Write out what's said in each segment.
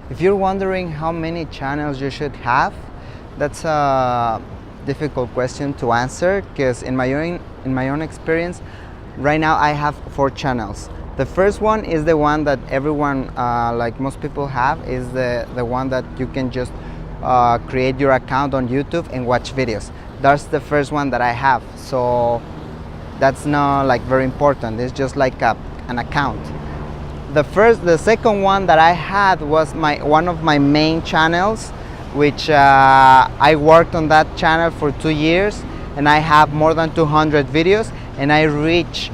If you're wondering how many channels you should have, that's a difficult question to answer, because in my own experience, right now I have 4 channels. The first one is the one that everyone, like most people have, is the one that you can just create your account on YouTube and watch videos. That's the first one that I have. So that's not like very important. It's just like an account. The second one that I had was one of my main channels, which I worked on that channel for 2 years, and I have more than 200 videos, and I reach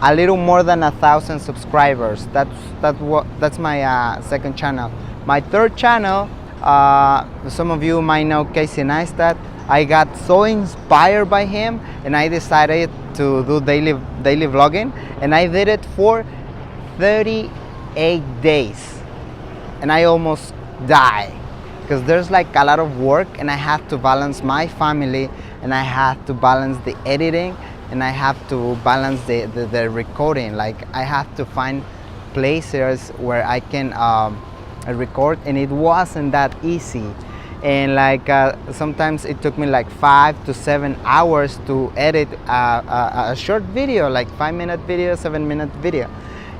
a little more than 1,000 subscribers. That's my second channel. My third channel, some of you might know Casey Neistat. I got so inspired by him, and I decided to do daily vlogging, and I did it for 38 days, and I almost died, because there's like a lot of work, and I have to balance my family, and I have to balance the editing, and I have to balance the recording. Like, I have to find places where I can record, and it wasn't that easy. And like sometimes it took me like 5 to 7 hours to edit a short video, like 5-minute video, 7-minute video.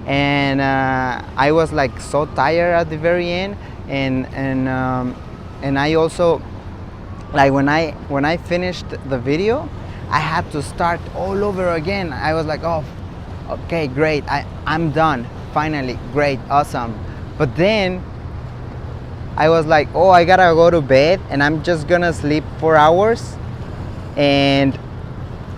And I was like so tired at the very end, and I also, like, when I finished the video, I had to start all over again. I was like, oh, okay, great, I'm done, finally, great, awesome. But then I was like, oh, I gotta go to bed, and I'm just gonna sleep 4 hours, and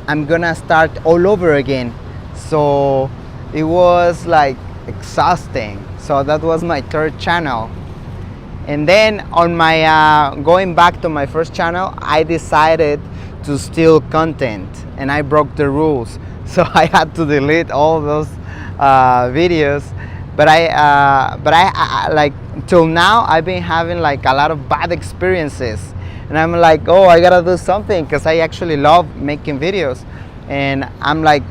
I'm gonna start all over again. So it was like exhausting. So that was my third channel. And then on my going back to my first channel, I decided to steal content, and I broke the rules. So I had to delete all those videos. But I like, till now, I've been having like a lot of bad experiences, and I'm like, oh, I gotta do something, because I actually love making videos. And I'm like,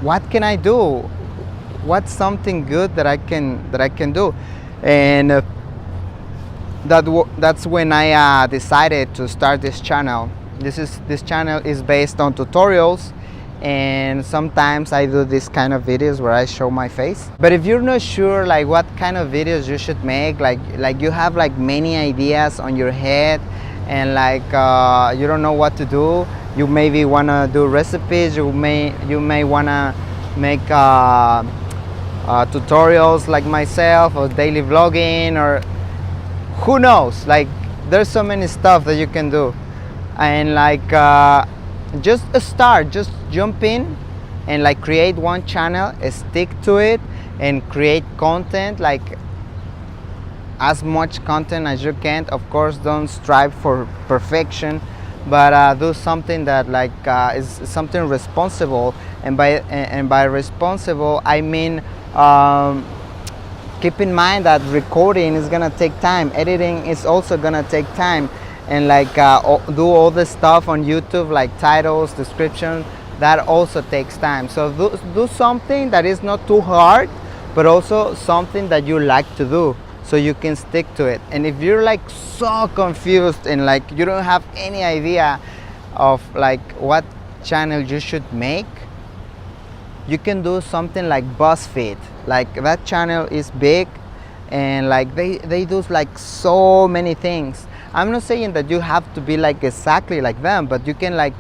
what can I do? What's something good that I can do? And that's when I decided to start this channel. This channel is based on tutorials, and sometimes I do this kind of videos where I show my face. But if you're not sure like what kind of videos you should make, like you have like many ideas on your head, and like you don't know what to do, you maybe want to do recipes, you may want to make tutorials like myself, or daily vlogging, or who knows, like there's so many stuff that you can do. And like just jump in and like create one channel, stick to it, and create content, like as much content as you can. Of course, don't strive for perfection, but do something that like is something responsible. And by responsible, I mean keep in mind that recording is gonna take time, editing is also gonna take time, and like do all the stuff on YouTube, like titles, description, that also takes time. So do something that is not too hard, but also something that you like to do, so you can stick to it. And if you're like so confused and like you don't have any idea of like what channel you should make, you can do something like BuzzFeed. Like that channel is big, and like they do like so many things. I'm not saying that you have to be like exactly like them, but you can like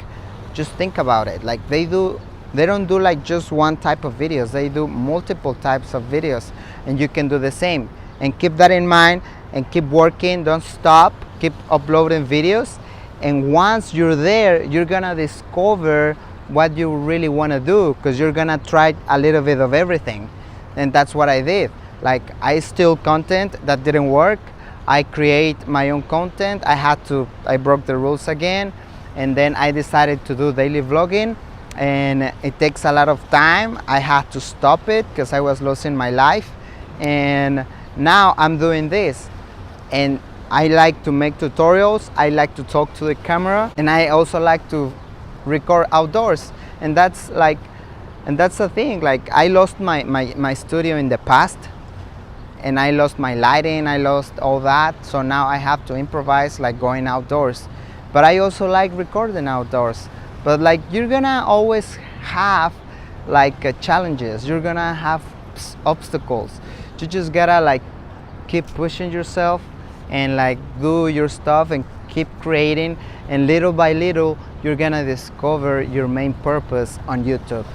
just think about it. Like they don't do like just one type of videos, they do multiple types of videos, and you can do the same. And keep that in mind, and keep working, don't stop, keep uploading videos. And once you're there, you're gonna discover what you really want to do, because you're gonna try a little bit of everything. And that's what I did. Like I steal content that didn't work, I create my own content. I broke the rules again, and then I decided to do daily vlogging, and it takes a lot of time. I had to stop it because I was losing my life, and now I'm doing this. And I like to make tutorials, I like to talk to the camera, and I also like to record outdoors. And that's the thing. Like I lost my studio in the past, and I lost my lighting, I lost all that, so now I have to improvise, like going outdoors. But I also like recording outdoors. But like you're gonna always have like challenges, you're gonna have obstacles. You just gotta like keep pushing yourself and like do your stuff and keep creating, and little by little you're gonna discover your main purpose on YouTube.